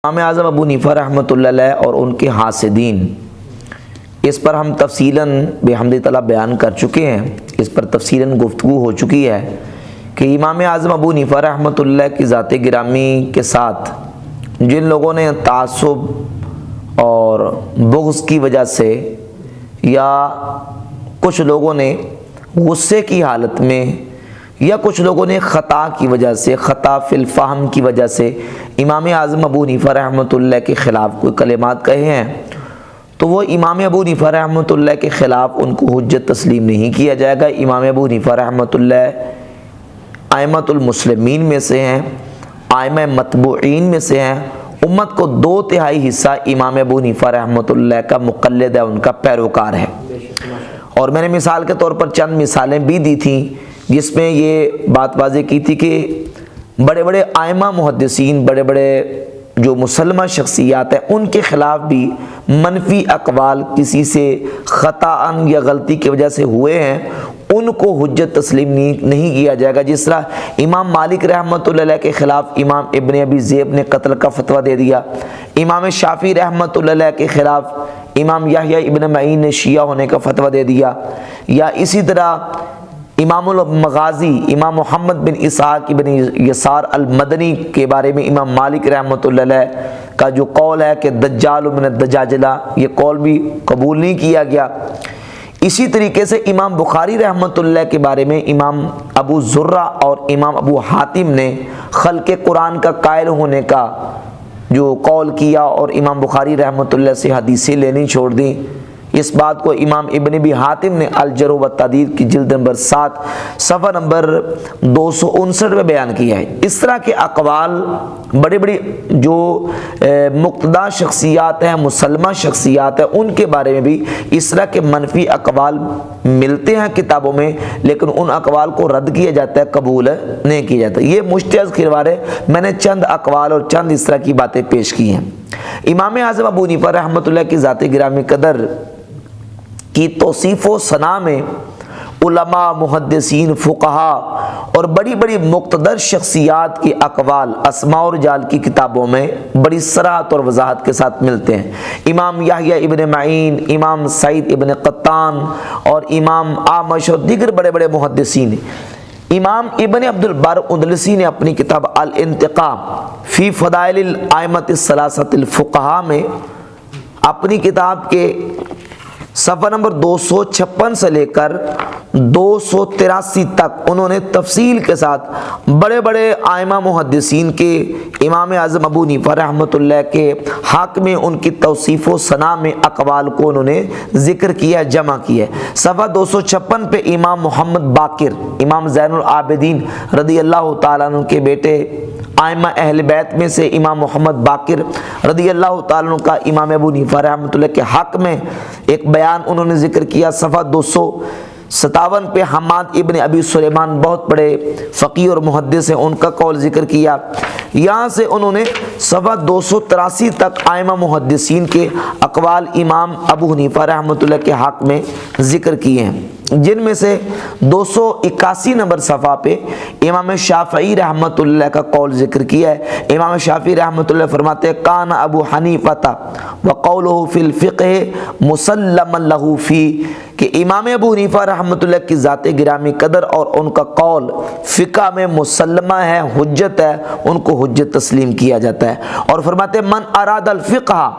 امام اعظم ابو حنیفہ رحمۃ اللہ علیہ اور ان کے حاسدین، اس پر ہم تفصیلاً بحمد تعالیٰ بیان کر چکے ہیں، اس پر تفصیلاً گفتگو ہو چکی ہے کہ امام اعظم ابو حنیفہ رحمۃ اللہ کی ذات گرامی کے ساتھ جن لوگوں نے تعصب اور بغض کی وجہ سے یا کچھ لوگوں نے غصے کی حالت میں یا کچھ لوگوں نے خطا کی وجہ سے، خطا فی الفہم کی وجہ سے امام اعظم ابو حنیفہ رحمۃ اللہ کے خلاف کوئی کلمات کہے ہیں، تو وہ امام ابو حنیفہ رحمۃ اللہ کے خلاف ان کو حجت تسلیم نہیں کیا جائے گا۔ امام ابو حنیفہ رحمۃ اللہ ائمۃ المسلمین میں سے ہیں، ائمہ متبوعین میں سے ہیں، امت کو 2/3 حصہ امام ابو حنیفہ رحمۃ اللہ کا مقلد ہے، ان کا پیروکار ہے۔ اور میں نے مثال کے طور پر چند مثالیں بھی دی تھیں جس میں یہ بات واضح کی تھی کہ بڑے بڑے ائمہ محدثین، بڑے بڑے جو مسلمہ شخصیات ہیں، ان کے خلاف بھی منفی اقوال کسی سے خطاً یا غلطی کی وجہ سے ہوئے ہیں، ان کو حجت تسلیم نہیں کیا جائے گا۔ جس طرح امام مالک رحمۃ اللہ علیہ کے خلاف امام ابن ابی ذئب نے قتل کا فتویٰ دے دیا، امام شافعی رحمۃ اللہ علیہ کے خلاف امام یحییٰ ابن معین نے شیعہ ہونے کا فتویٰ دے دیا، یا اسی طرح امام المغازی امام محمد بن اسحاق بن یسار المدنی کے بارے میں امام مالک رحمۃ اللہ علیہ کا جو قول ہے کہ دجال من الدجاجلہ، یہ قول بھی قبول نہیں کیا گیا۔ اسی طریقے سے امام بخاری رحمۃ اللہ کے بارے میں امام ابو زرہ اور امام ابو حاتم نے خلق قرآن کا قائل ہونے کا جو قول کیا اور امام بخاری رحمۃ اللہ سے حدیثیں لینی چھوڑ دیں۔ اس بات کو امام ابن ابی حاتم نے الجرح والتعدیل کی جلد نمبر 7 صفحہ نمبر 259 میں بیان کیا ہے۔ اس طرح کے اقوال بڑی بڑی جو مقتدی شخصیات ہیں، مسلمہ شخصیات ہیں، ان کے بارے میں بھی اس طرح کے منفی اقوال ملتے ہیں کتابوں میں، لیکن ان اقوال کو رد کیا جاتا ہے، قبول نہیں کیا جاتا۔ یہ مشتہر خروار ہے، میں نے چند اقوال اور چند اس طرح کی باتیں پیش کی ہیں۔ امام اعظم ابو حنیفہ رحمۃ اللہ کی ذات گرامی قدر کی توصیف و ثنا میں علماء، محدثین، فقہا اور بڑی بڑی مقتدر شخصیات کی اقوال اسماء و رجال کی کتابوں میں بڑی صراحت اور وضاحت کے ساتھ ملتے ہیں۔ امام یحییٰ ابن معین، امام سعید ابن قطان اور امام اعمش اور دیگر بڑے بڑے محدثین، امام ابن عبد البر اندلسی نے اپنی کتاب الانتقاء فی فضائل الائمۃ الثلاثۃ الفقہاء میں اپنی کتاب کے صفحہ نمبر 256 سے لے کر 283 تک انہوں نے تفصیل کے ساتھ بڑے بڑے ائمہ محدثین کے امام اعظم ابو حنیفہ رحمۃ اللہ کے حق میں ان کی توصیف و ثنا میں اقوال کو انہوں نے ذکر کیا، جمع کیا ہے۔ صفحہ 256 پہ امام محمد باقر، امام زین العابدین رضی اللہ تعالیٰ عنہ کے بیٹے، ائمہ اہل بیت میں سے امام محمد باقر رضی اللہ تعالیٰ عنہ کا امام ابو حنیفہ رحمۃ اللہ کے حق میں ایک بیان انہوں نے ذکر کیا۔ صفحہ 257 پہ حماد ابن ابی سلیمان، بہت بڑے فقیہ اور محدث ہیں، ان کا قول ذکر کیا۔ یہاں سے انہوں نے صفحہ 283 تک ائمہ محدثین کے اقوال امام ابو حنیفہ رحمۃ اللہ کے حق میں ذکر کیے ہیں، جن میں سے 281 نمبر صفحہ پہ امام شافعی رحمۃ اللہ کا قول ذکر کیا ہے۔ امام شافعی رحمۃ اللہ فرماتے ہیں کان ابو حنیفہ وقولہ فی الفقہ مسلما لہ فی، کہ امام ابو حنیفہ رحمۃ اللہ کی ذات گرامی قدر اور ان کا قول فقہ میں مسلمہ ہے، حجت ہے، ان کو حجت تسلیم کیا جاتا ہے۔ اور فرماتے ہیں من اراد الفقہ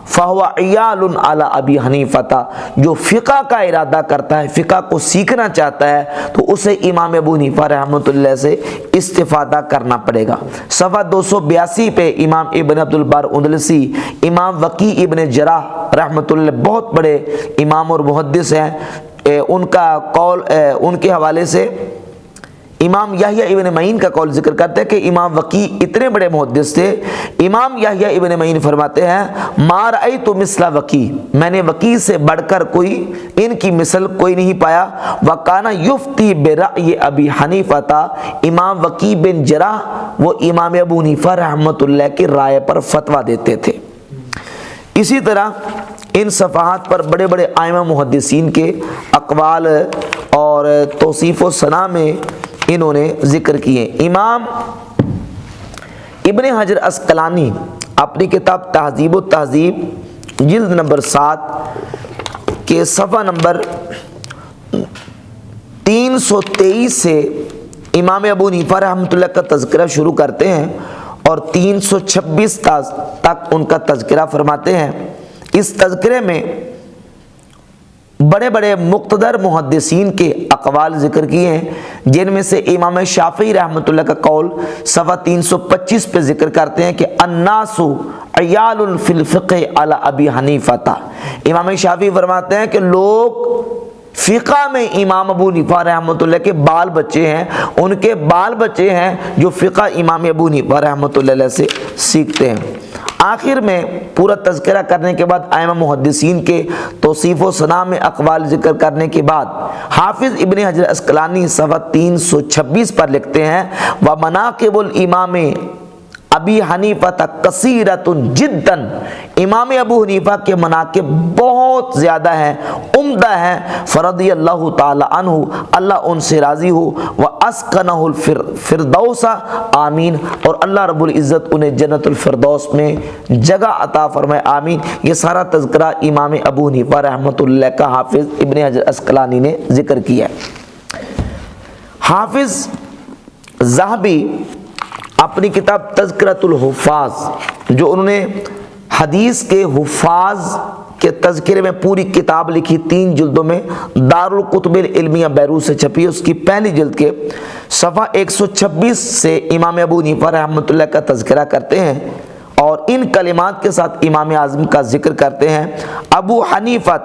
فہو عیال علی ابی حنیفہ، جو فقہ کا ارادہ کرتا ہے، فقہ کو سیکھنا چاہتا ہے، تو اسے امام ابو حنیفہ رحمۃ اللہ سے استفادہ کرنا پڑے گا۔ صفحہ 282 پہ امام ابن عبد البر اندلسی، امام وقیع ابن جراح رحمۃ اللہ بہت بڑے امام اور محدث ہیں، ان کا قول ان کے حوالے سے امام یحییٰ ابن معین کا قول ذکر کرتے ہیں کہ امام وقیع اتنے بڑے محدث تھے، امام یحییٰ ابن معین فرماتے ہیں ما رأیت مثل وقیع، میں نے وقیع سے بڑھ کر کوئی ان کی مثل کوئی نہیں پایا۔ وکانا یفتی برأی ابی حنیفہ، امام وقیع بن جراح وہ امام ابو حنیفہ رحمۃ اللہ کی رائے پر فتویٰ دیتے تھے۔ اسی طرح ان صفحات پر بڑے بڑے ائمہ محدثین کے اقوال اور توصیف و ثنا میں انہوں نے ذکر کیے۔ امام ابن حجر عسقلانی اپنی کتاب تہذیب و تہذیب جلد نمبر 7 کے صفحہ نمبر 323 سے امام ابو حنیفہ رحمۃ اللہ کا تذکرہ شروع کرتے ہیں اور 326 تک ان کا تذکرہ فرماتے ہیں۔ اس تذکرے میں بڑے بڑے مقتدر محدثین کے اقوال ذکر کیے ہیں، جن میں سے امام شافعی رحمۃ اللہ کا قول صفحہ 325 پہ ذکر کرتے ہیں کہ الناس عیال فی الفقہ علی ابی حنیفہ۔ امام شافعی فرماتے ہیں کہ لوگ فقہ میں امام ابو حنیفہ رحمۃ اللہ کے بال بچے ہیں، ان کے بال بچے ہیں جو فقہ امام ابو حنیفہ رحمۃ اللہ سے سیکھتے ہیں۔ آخر میں پورا تذکرہ کرنے کے بعد ائمہ محدثین کے توصیف و ثنا میں اقوال ذکر کرنے کے بعد حافظ ابن حجر عسقلانی صفحہ 326 پر لکھتے ہیں وَمَنَاقِبُ الْإِمَامِ ابی حنیفہ کثیرۃ جدا، امام ابو حنیفہ کے مناقب بہت زیادہ ہیں، عمدہ ہیں۔ فرضی اللہ تعالی عنہ، اللہ ان سے راضی ہو، واسکنہ الفردوس آمین، اور اللہ رب العزت انہیں جنت الفردوس میں جگہ عطا فرمائے آمین۔ یہ سارا تذکرہ امام ابو حنیفہ رحمۃ اللہ کا حافظ ابن حجر عسقلانی نے ذکر کیا ہے۔ حافظ ذہبی اپنی کتاب تذکرۃ الحفاظ، جو انہوں نے حدیث کے حفاظ کے تذکرے میں پوری کتاب لکھی 3 جلدوں میں، دارالکتب العلمیہ بیروت سے چھپی، اس کی پہلی جلد کے صفحہ 126 سے امام ابو حنیفہ رحمۃ اللہ کا تذکرہ کرتے ہیں اور ان کلمات کے ساتھ امام اعظم کا ذکر کرتے ہیں۔ ابو حنیفہ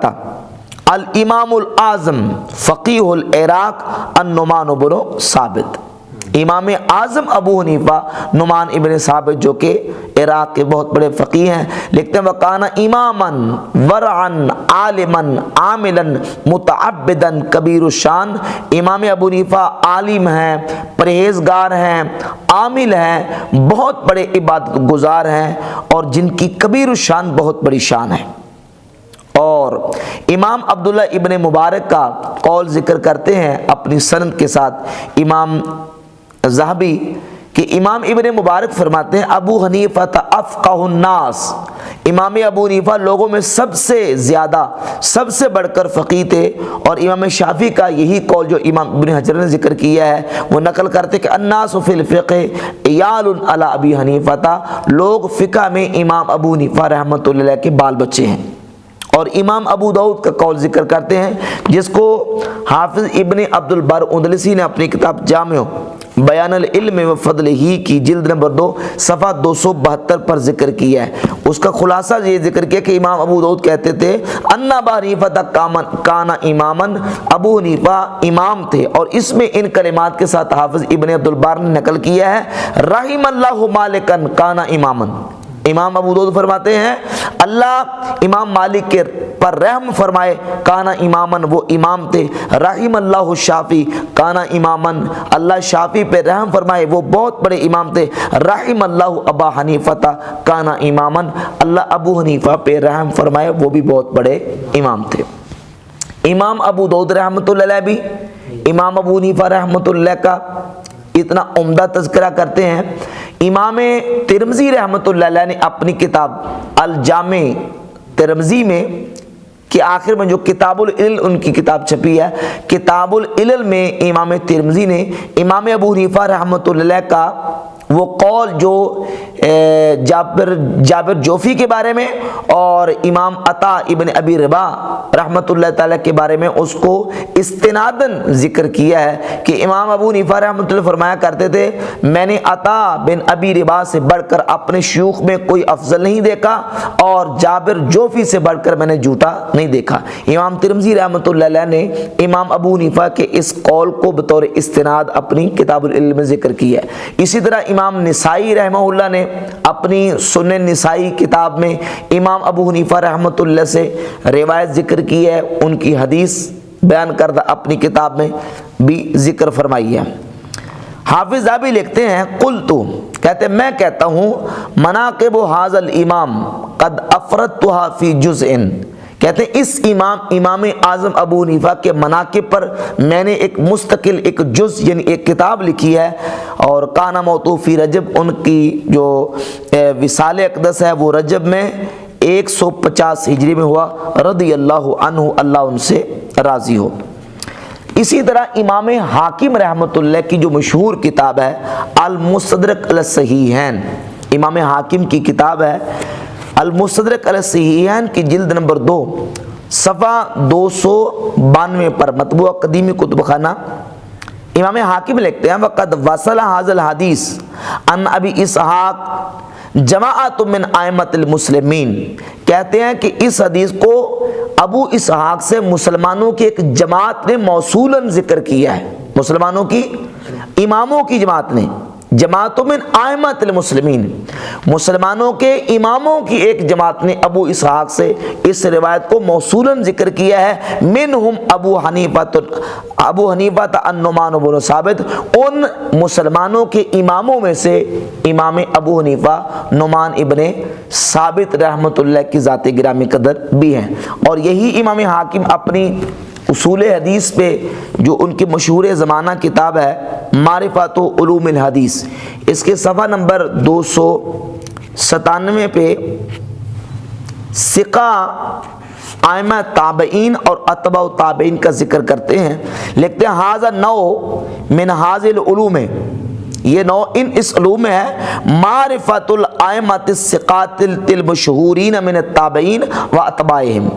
الامام الاعظم فقیہ العراق النعمان بن ثابت، امام اعظم ابو حنیفہ نعمان ابن ثابت جو کہ عراق کے بہت بڑے فقیہ ہیں، لکھتے ہیں وَقَانَ إِمَامًا وَرْعًا عَالِمًا عَامِلًا مُتَعَبِّدًا کبیر الشان، امام ابو حنیفہ عالم ہیں، پرہیزگار ہیں، عامل ہیں، بہت بڑے عبادت گزار ہیں اور جن کی کبیر الشان بہت بڑی شان ہے۔ اور امام عبداللہ ابن مبارک کا قول ذکر کرتے ہیں اپنی سند کے ساتھ امام ذہبی کہ امام ابن مبارک فرماتے ہیں ابو حنیفہ افقہ الناس، امام ابو حنیفہ لوگوں میں سب سے زیادہ، سب سے بڑھ کر فقیہ تھے۔ اور امام شافعی کا یہی قول جو امام ابن حجر نے ذکر کیا ہے وہ نقل کرتے کہ الناس فی الفقہ عیال علی ابی حنیفہ، لوگ فقہ میں امام ابو حنیفہ رحمۃ اللہ کے بال بچے ہیں۔ اور امام ابو داؤد کا قول ذکر کرتے ہیں جس کو حافظ ابن عبد البر اندلسی نے اپنی کتاب جامع بیان العلم و فضلہ کی جلد نمبر 2 صفحہ 272 پر ذکر کیا ہے۔ اس کا خلاصہ یہ ذکر کیا کہ امام ابو داؤد کہتے تھے ان ابا حنیفہ کان اماما، ابو حنیفہ امام تھے، اور اس میں ان کلمات کے ساتھ حافظ ابن عبد البر نے نقل کیا ہے رحم اللہ مالکا کان اماما، امام ابو داؤد فرماتے ہیں اللہ امام مالک کے پر رحم فرمائے، کانا امامن وہ امام تھے، رحم اللہ شافعی کانا امامن اللہ شافعی پہ رحم فرمائے وہ بہت بڑے امام تھے، رحم اللہ ابا حنیفہ کانا امامن اللہ ابو حنیفہ پہ رحم فرمائے وہ بھی بہت بڑے امام تھے۔ امام ابو داؤد رحمۃ اللہ علیہ بھی امام ابو حنیفہ رحمۃ اللہ کا اتنا عمدہ تذکرہ کرتے ہیں۔ امام ترمذی رحمۃ اللہ علیہ نے اپنی کتاب الجامع ترمذی میں کہ آخر میں جو کتاب العلل ان کی کتاب چھپی ہے، کتاب العلل میں امام ترمذی نے امام ابو حنیفہ رحمۃ اللہ کا وہ قول جو جابر جوفی کے بارے میں اور امام عطا ابن ابی رباح رحمۃ اللہ تعالیٰ کے بارے میں اس کو استناداً ذکر کیا ہے کہ امام ابو حنیفہ رحمۃ اللہ فرمایا کرتے تھے میں نے عطا بن ابی رباح سے بڑھ کر اپنے شیوخ میں کوئی افضل نہیں دیکھا اور جابر جوفی سے بڑھ کر میں نے جھوٹا نہیں دیکھا۔ امام ترمذی رحمۃ اللہ علیہ نے امام ابو حنیفہ کے اس قول کو بطور استناد اپنی کتاب العلم میں ذکر کیا ہے۔ اسی طرح امام نسائی رحمہ اللہ نے اپنی سنن نسائی کتاب میں امام ابو حنیفہ رحمۃ اللہ سے روایت ذکر کی ہے، ان کی حدیث بیان کردہ اپنی کتاب میں بھی ذکر فرمائی ہے۔ حافظ ذہبی لکھتے ہیں قلتو کہتے میں کہتا ہوں مناقب ھذا الامام قد افردتها فی جزء، کہتے ہیں اس امام اعظم ابو حنیفہ کے مناقب پر میں نے ایک مستقل ایک جز یعنی ایک کتاب لکھی ہے، اور کانا موضوع فی رجب، ان کی جو وصال اقدس ہے وہ رجب میں 150 ہجری میں ہوا، رضی اللہ عنہ، اللہ ان سے راضی ہو۔ اسی طرح امام حاکم رحمۃ اللہ کی جو مشہور کتاب ہے المستدرک علی الصحیحین، امام حاکم کی کتاب ہے المستدرک علی الصحیحین کی جلد نمبر 2 صفحہ 292 پر، مطبوعہ قدیمی کتب خانہ، امام حاکم لکھتے ہیں وقد وصل هذا الحدیث عن ابی اسحاق جماعت من ائمۃ المسلمین، کہتے ہیں کہ اس حدیث کو ابو اسحاق سے مسلمانوں کی ایک جماعت نے موصولاً ذکر کیا ہے، مسلمانوں کی اماموں کی جماعت نے، جماعت من ائمۃ المسلمین، مسلمانوں کے اماموں کی ایک جماعت نے ابو اسحاق سے اس روایت کو موصولاً ذکر کیا ہے، منہم ابو حنیفہ النعمان بن ثابت، ان مسلمانوں کے اماموں میں سے امام ابو حنیفہ نعمان ابن ثابت رحمۃ اللہ کی ذات گرامی قدر بھی ہیں۔ اور یہی امام حاکم اپنی اصول حدیث پہ جو ان کی مشہور زمانہ کتاب ہے معرفت علوم الحدیث، اس کے صفحہ نمبر 297 پہ ثقہ ائمہ تابعین اور اتباع تابعین کا ذکر کرتے ہیں، لکھتے ہیں ھذا نوع من ھذی العلوم، یہ نوع اس علوم میں ہے، معرفت الائمۃ الثقات المشہورین من التابعین و اتباعہم،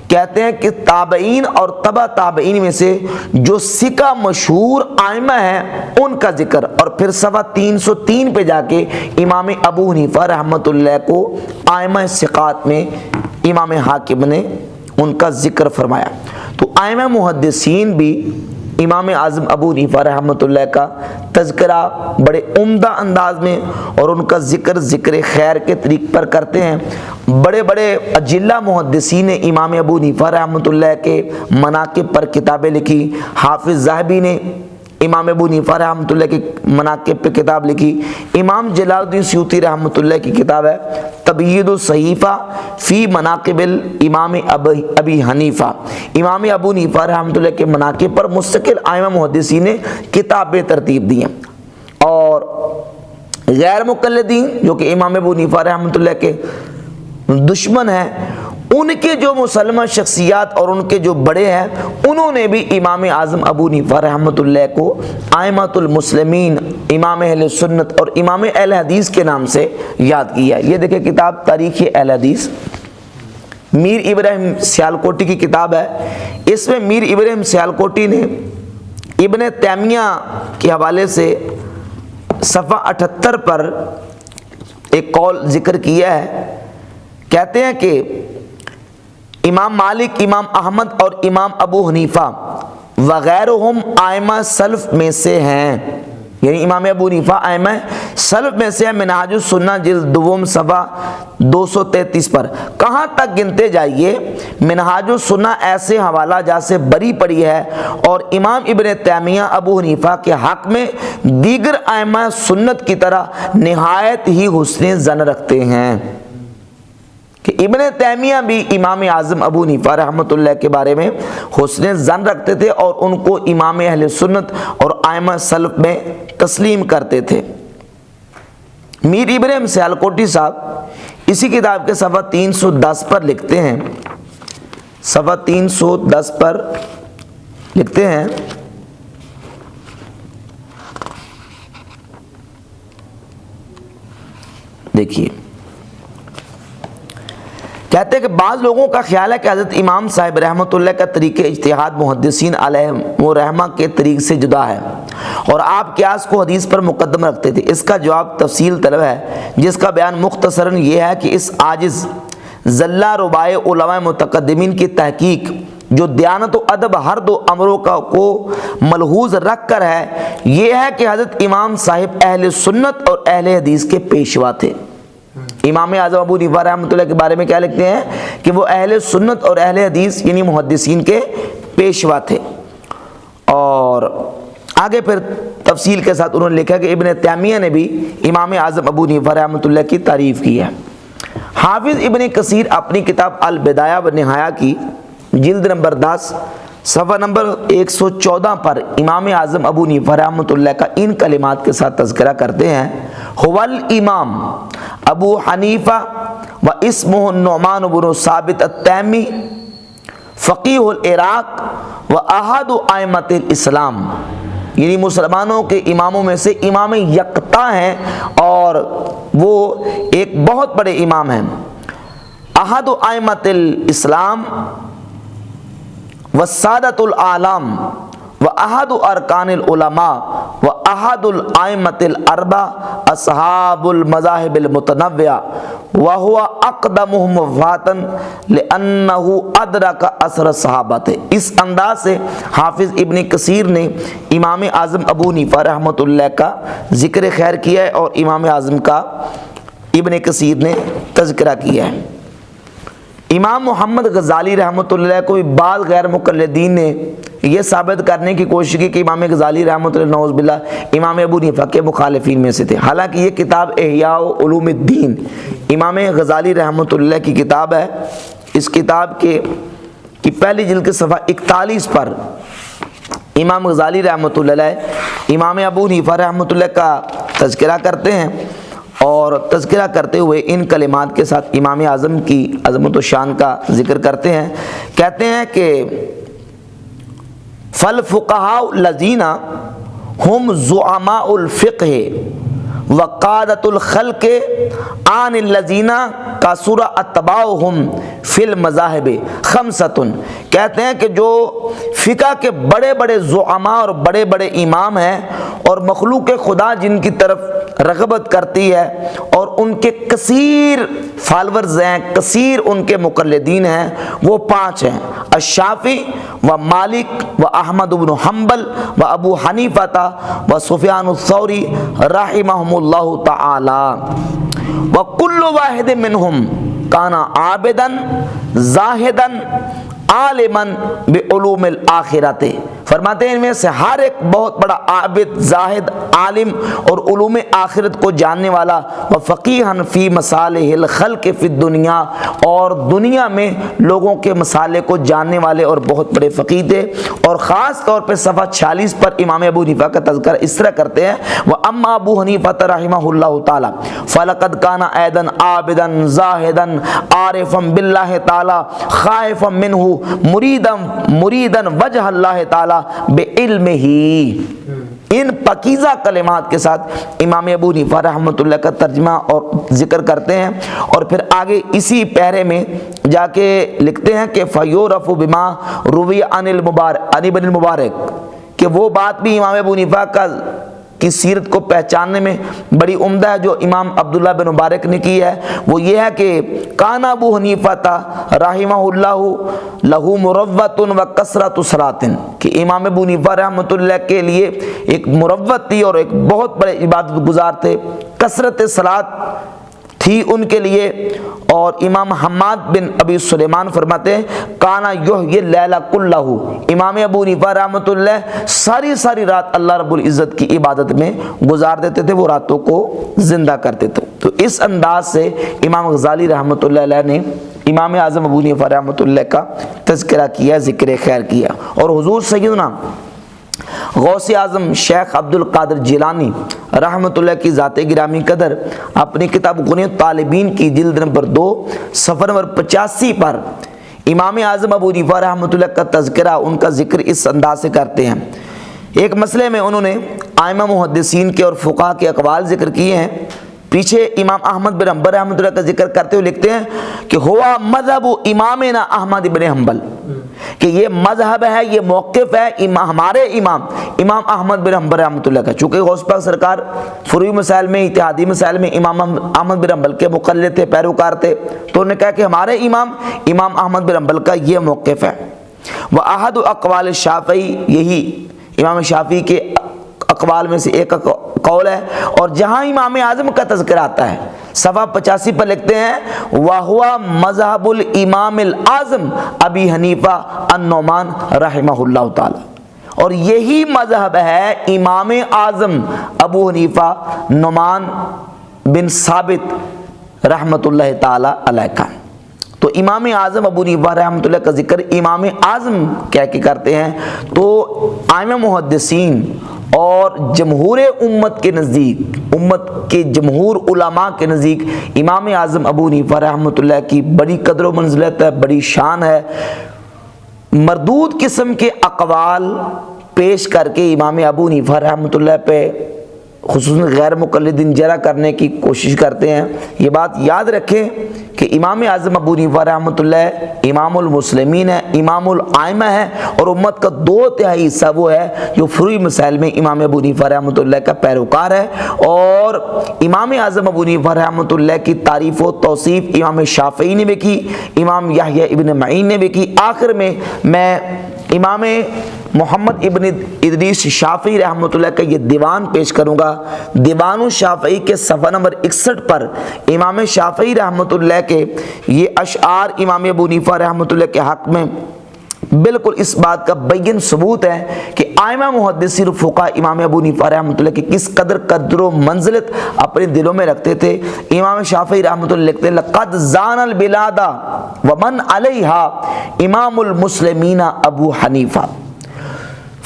کہتے ہیں کہ تابعین اور تبع تابعین میں سے جو ثقہ مشہور ائمہ ہیں ان کا ذکر، اور پھر صفحہ 303 پہ جا کے امام ابو حنیفہ رحمۃ اللہ کو ائمہ ثقات میں امام حاکم نے ان کا ذکر فرمایا۔ تو ائمہ محدثین بھی امام اعظم ابو حنیفہ رحمۃ اللہ کا تذکرہ بڑے عمدہ انداز میں اور ان کا ذکر خیر کے طریق پر کرتے ہیں۔ بڑے بڑے اجلہ محدثین نے امام ابو حنیفہ رحمۃ اللہ کے مناقب پر کتابیں لکھی، حافظ ذہبی نے امام ابو حنیفہ رحمۃ اللہ کے مناقب پہ کتاب لکھی، امام جلال الدین سیوطی رحمۃ اللہ کی کتاب ہے تبیید الصحیفہ فی مناقب الامام ابی حنیفہ، امام ابو حنیفہ رحمۃ اللہ کے مناقب پر مستقل ائمہ محدثین نے کتابیں ترتیب دی ہیں۔ اور غیر مقلدین جو کہ امام ابو حنیفہ رحمۃ اللہ کے دشمن ہیں، ان کے جو مسلمہ شخصیات اور ان کے جو بڑے ہیں، انہوں نے بھی امام اعظم ابو حنیفہ رحمۃ اللہ کو ائمۃ المسلمین، امام اہل سنت اور امام اہل حدیث کے نام سے یاد کیا۔ یہ دیکھیں کتاب تاریخ اہل حدیث، میر ابراہیم سیالکوٹی کی کتاب ہے، اس میں میر ابراہیم سیالکوٹی نے ابن تیمیہ کے حوالے سے صفحہ 78 پر ایک قول ذکر کیا ہے، کہتے ہیں کہ امام مالک، امام احمد اور امام ابو حنیفہ وغیرہم ائمہ سلف میں سے ہیں، یعنی امام ابو حنیفہ ائمہ سلف میں سے ہیں۔ منہاج السنہ جلد 2 صفحہ 233 پر کہاں تک گنتے جائیے، منہاج السنہ ایسے حوالہ جہاں سے بری پڑی ہے، اور امام ابن تیمیہ ابو حنیفہ کے حق میں دیگر ائمہ سنت کی طرح نہایت ہی حسن ظن رکھتے ہیں، کہ ابن تیمیہ بھی امام اعظم ابو حنیفہ رحمۃ اللہ کے بارے میں حسن ظن رکھتے تھے اور ان کو امام اہل سنت اور ائمہ سلف میں تسلیم کرتے تھے۔ میر ابراہیم سیالکوٹی صاحب اسی کتاب کے صفحہ 310 پر لکھتے ہیں، صفحہ 310 پر لکھتے ہیں دیکھیے، کہتے ہیں کہ بعض لوگوں کا خیال ہے کہ حضرت امام صاحب رحمۃ اللہ کا طریقہ اجتہاد محدثین علیہ و رحمہ کے طریق سے جدا ہے، اور آپ قیاس کو حدیث پر مقدم رکھتے تھے۔ اس کا جواب تفصیل طلب ہے، جس کا بیان مختصراً یہ ہے کہ اس عاجز زلہ ربائے علماء متقدمین کی تحقیق جو دیانت و ادب ہر دو امروں کو ملحوظ رکھ کر ہے، یہ ہے کہ حضرت امام صاحب اہل سنت اور اہل حدیث کے پیشوا تھے۔ امام اعظم ابو حنیفہ رحمۃ اللہ کے بارے میں کیا لکھتے ہیں کہ وہ اہل سنت اور اہل حدیث یعنی محدثین کے پیشوا تھے۔ اور آگے پھر تفصیل کے ساتھ انہوں نے لکھا کہ ابن تیمیہ نے بھی امام اعظم ابو حنیفہ رحمۃ اللہ کی تعریف کی ہے۔ حافظ ابن کثیر اپنی کتاب البدایہ و نہایہ کی جلد نمبر 10 صفحہ نمبر 114 پر امام اعظم ابو حنیفہ رحمۃ اللہ کا ان کلمات کے ساتھ تذکرہ کرتے ہیں، ہوال امام ابو حنیفہ و اسمہ النعمان بن ثابت التیمی فقیہ العراق و احد ائمۃ الاسلام، یعنی مسلمانوں کے اماموں میں سے امام یکتا ہیں اور وہ ایک بہت بڑے امام ہیں۔ احد ائمۃ الاسلام والسادۃ الاعلام و احد ارکان العلماء و احد الائمۃ الاربعہ اصحاب المذاہب المتنوعہ وہو اقدمہم وفاتاً لأنہ ادرک اثر الصحابۃ۔ اس انداز سے حافظ ابن کثیر نے امام اعظم ابو حنیفہ رحمۃ اللہ کا ذکر خیر کیا ہے اور امام اعظم کا ابن کثیر نے تذکرہ کیا ہے۔ امام محمد غزالی رحمۃ اللہ کو بھی بعض غیر مقلدین نے یہ ثابت کرنے کی کوشش کی کہ امام غزالی رحمۃ اللہ نعوذ باللہ امام ابو حنیفہ کے مخالفین میں سے تھے، حالانکہ یہ کتاب احیاء علوم الدین امام غزالی رحمۃ اللہ کی کتاب ہے۔ اس کتاب کی پہلی جلد کے صفحہ 41 پر امام غزالی رحمۃ اللہ علیہ امام ابو حنیفہ رحمۃ اللہ کا تذکرہ کرتے ہیں اور تذکرہ کرتے ہوئے ان کلمات کے ساتھ امام اعظم کی عظمت و شان کا ذکر کرتے ہیں۔ کہتے ہیں کہ فالفقہاء الذین ہم زعماء الفقہ وقادۃ الخلق عن الذین کثر اتباعہم فی المذاہب خمسۃ، کہتے ہیں کہ جو فقہ کے بڑے بڑے زعماء اور بڑے بڑے امام ہیں اور مخلوق خدا جن کی طرف رغبت کرتی ہے اور ان کے کثیر فالورز ہیں، کثیر ان کے مقلدین ہیں، وہ 5 ہیں: الشافعی و مالک و احمد بن حنبل و ابو حنیفہ و سفیان الثوری رحمہم اللہ تعالی، وکل واحد منہم کان عابدا زاہدا عالما بعلوم الآخرۃ۔ فرماتے ہیں ان میں سے ہر ایک بہت بڑا عابد، زاہد، عالم اور علوم آخرت کو جاننے والا، و فقیہا فی مصالح الخلق فی الدنیا، اور دنیا میں لوگوں کے مسالے کو جاننے والے اور بہت بڑے فقیہ تھے۔ اور خاص طور پہ صفحہ 46 پر امام ابو حنیفہ کا تذکرہ اس طرح کرتے ہیں: وَأَمَّا ابو حنیفہ رحمہ اللہ تعالی فَلَقَدْ كَانَ أَيْضًا عَابِدًا زَاهِدًا عَارِفًا بِاللَّهِ تعالی خَائِفًا مِنْهُ مُرِيدًا وجہ اللہ تعالی بعلمہ۔ ان پاکیزہ کلمات کے ساتھ امام ابو حنیفہ رحمۃ اللہ کا ترجمہ اور ذکر کرتے ہیں، اور پھر آگے اسی پیرے میں جا کے لکھتے ہیں کہ فیورف بما روی عن ابن المبارک، کہ وہ بات بھی امام ابو حنیفہ کی سیرت کو پہچاننے میں بڑی عمدہ ہے جو امام عبداللہ بن مبارک نے کی ہے، وہ یہ ہے کہ کان ابو حنیفہ رحمہ اللہ لہو مروت و کثرت صلاۃ، کہ امام ابو حنیفہ رحمۃ اللہ کے لیے ایک مروت تھی اور ایک بہت بڑے عبادت گزار تھے، کثرت صلاۃ تھی ان کے لیے۔ اور امام حماد بن ابی سلیمان فرماتے ہیں کانا یحیی اللیل کلہ، امام ابو حنیفہ رحمۃ اللہ ساری رات اللہ رب العزت کی عبادت میں گزار دیتے تھے، وہ راتوں کو زندہ کرتے تھے۔ تو اس انداز سے امام غزالی رحمۃ اللہ علیہ نے امام اعظم ابو حنیفہ رحمۃ اللہ کا تذکرہ کیا، ذکر خیر کیا، اور حضور سیدنا غوث اعظم شیخ عبد القادر جیلانی رحمۃ اللہ کی ذات گرامی قدر اپنی کتاب غنی الطالبین کی جلد نمبر 2 صفحہ نمبر 85 پر امام اعظم ابو حنیفہ رحمۃ اللہ کا تذکرہ، ان کا ذکر اس انداز سے کرتے ہیں۔ ایک مسئلے میں انہوں نے ائمہ محدثین کے اور فقہاء کے اقوال ذکر کیے ہیں۔ پیچھے امام احمد بن حنبل رحمۃ اللہ کا ذکر کرتے ہوئے لکھتے ہیں کہ ہوا مذہب امامنا احمد بن حنبل، کہ یہ مذہب ہے، یہ موقف ہے ہمارے امام احمد بن حنبل رحمۃ اللہ کا۔ چونکہ غوث پاک سرکار فروعی مسائل میں، اتحادی مسائل میں امام احمد بن حنبل کے مقلد تھے، پیروکار تھے، تو انہوں نے کہا کہ ہمارے امام احمد بن حنبل کا یہ موقف ہے۔ وَأَحَدُ أَقْوَالِ الشَّافِعِي، یہی امام شافعی کے اقوال میں سے ایک قول ہے، اور جہاں امام اعظم کا تذکرہ آتا ہے صفحہ 85 پر لکھتے ہیں وَهُوَ مذہب الامام الاعظم ابی حنیفہ النعمان رحمہ اللہ تعالی، اور یہی مذہب ہے امام اعظم ابو حنیفہ نعمان بن ثابت رحمۃ اللہ تعالی علیہ کا۔ تو امام اعظم ابو حنیفہ رحمۃ اللہ کا ذکر امام اعظم کہہ کے کرتے ہیں، تو ائمہ محدثین اور جمہور امت کے نزدیک، امت کے جمہور علماء کے نزدیک امام اعظم ابو حنیفہ رحمۃ اللہ کی بڑی قدر و منزلت ہے، بڑی شان ہے۔ مردود قسم کے اقوال پیش کر کے امام ابو حنیفہ رحمۃ اللہ پہ خصوصاً غیر مقلدین جرح کرنے کی کوشش کرتے ہیں۔ یہ بات یاد رکھیں کہ امام اعظم ابو حنیفہ رحمۃ اللہ امام المسلمین ہے، امام الائمہ ہے، اور امت کا 2/3 حصہ وہ ہے جو فروعی مسائل میں امام ابو حنیفہ رحمۃ اللہ کا پیروکار ہے۔ اور امام اعظم ابو حنیفہ رحمۃ اللہ کی تعریف و توصیف امام شافعی نے بھی کی، امام یحییٰ ابن معین نے بھی کی۔ آخر میں امام محمد ابن ادریس شافعی رحمۃ اللہ کا یہ دیوان پیش کروں گا۔ دیوان الشافعی کے صفحہ نمبر 61 پر امام شافعی رحمۃ اللہ کے یہ اشعار امام ابو حنیفہ رحمۃ اللہ کے حق میں بالکل اس بات کا بین ثبوت ہے کہ ائمہ محدثین فقہاء امام ابو حنیفہ رحمۃ اللہ کی کس قدر و منزلت اپنے دلوں میں رکھتے تھے۔ امام شافعی رحمۃ اللہ لکھتے ہیں لقد زان البلاد ومن علیہا امام المسلمین ابو حنیفہ۔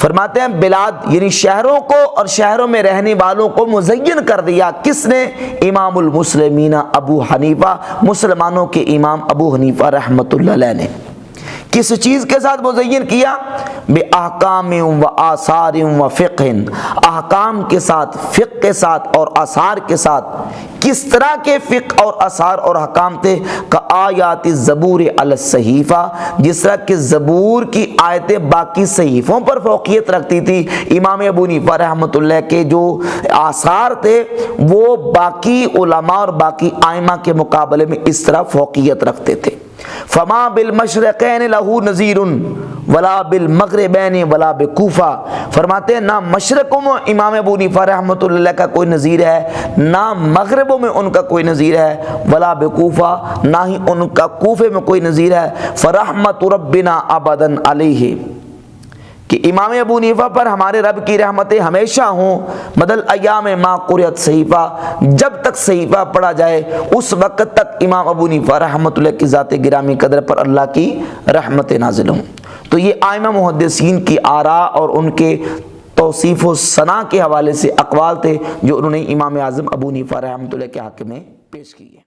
فرماتے ہیں بلاد یعنی شہروں کو اور شہروں میں رہنے والوں کو مزین کر دیا، کس نے؟ امام المسلمین ابو حنیفہ، مسلمانوں کے امام ابو حنیفہ رحمۃ اللہ علیہ نے۔ کس چیز کے ساتھ مزین کیا؟ بے احکام و آثار و فقہ، احکام کے ساتھ، فقہ کے ساتھ اور آثار کے ساتھ۔ کس طرح کے فقہ اور آثار اور احکام تھے؟ کہ آیات الزبور علی الصحیفہ، جس طرح کہ زبور کی آیتیں باقی صحیفوں پر فوقیت رکھتی تھی، امام ابو حنیفہ رحمۃ اللہ کے جو آثار تھے وہ باقی علماء اور باقی ائمہ کے مقابلے میں اس طرح فوقیت رکھتے تھے۔ فما بالمشرقین لہو نذیر ولا بالمغربین ولا بکوفہ، فرماتے ہیں نہ مشرقوں میں امام ابو حنیفہ رحمۃ اللہ کا کوئی نظیر ہے، نہ مغربوں میں ان کا کوئی نظیر ہے، ولا بکوفہ، نہ ہی ان کا کوفے میں کوئی نظیر ہے۔ فرحمت ربنا ابدا علیہ، کہ امام ابو حنیفہ پر ہمارے رب کی رحمتیں ہمیشہ ہوں، مدل ایام ما قرئت صحیفہ، جب تک صحیفہ پڑھا جائے اس وقت تک امام ابو حنیفہ رحمۃ اللہ کی ذات گرامی قدر پر اللہ کی رحمتیں نازل ہوں۔ تو یہ ائمہ محدثین کی آراء اور ان کے توصیف و ثنا کے حوالے سے اقوال تھے جو انہوں نے امام اعظم ابو حنیفہ رحمۃ اللہ کے حق میں پیش کیے۔